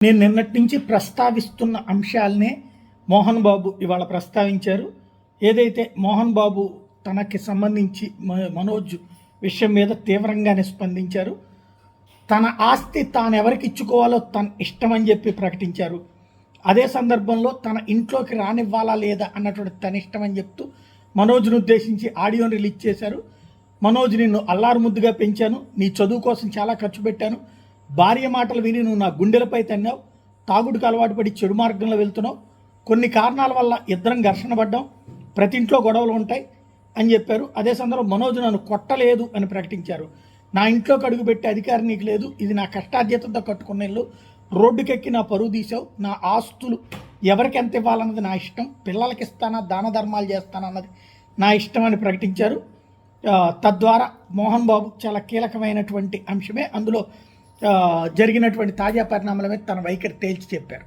నేను నిన్నటి నుంచి ప్రస్తావిస్తున్న అంశాలనే మోహన్ బాబు ఇవాళ ప్రస్తావించారు. ఏదైతే మోహన్ బాబు తనకి సంబంధించి మనోజ్ విషయం మీద తీవ్రంగానే స్పందించారు. తన ఆస్తి తాను ఎవరికి ఇచ్చుకోవాలో తన ఇష్టం అని చెప్పి ప్రకటించారు. అదే సందర్భంలో తన ఇంట్లోకి రానివ్వాలా లేదా అన్నటువంటి తన ఇష్టం అని చెప్తూ మనోజ్ను ఉద్దేశించి ఆడియోని రిలీజ్ చేశారు. మనోజ్, నిన్ను అల్లారు ముద్దుగా పెంచాను, నీ చదువు కోసం చాలా ఖర్చు పెట్టాను, భార్య మాటలు విని నువ్వు నా గుండెలపై తన్నావు, తాగుడుకు అలవాటు పడి చెడు మార్గంలో వెళ్తున్నావు, కొన్ని కారణాల వల్ల ఇద్దరం ఘర్షణ పడ్డాం, ప్రతి ఇంట్లో గొడవలు ఉంటాయి అని చెప్పారు. అదే సందర్భంలో మనోజ్ నన్ను కొట్టలేదు అని ప్రకటించారు. నా ఇంట్లోకి అడుగుపెట్టే అధికారం నీకు లేదు, ఇది నా కష్టార్జితంతో కట్టుకున్న ఇల్లు, రోడ్డుకెక్కి నా పరువు తీసావు, నా ఆస్తులు ఎవరికి ఎంత ఇవ్వాలన్నది నా ఇష్టం, పిల్లలకి ఇస్తానా దాన ధర్మాలు చేస్తానన్నది నా ఇష్టం అని ప్రకటించారు. తద్వారా మోహన్ బాబు చాలా కీలకమైనటువంటి అంశమే అందులో జరిగినటువంటి తాజా పరిణామాల మీద తన వైఖరి తేల్చి చెప్పారు.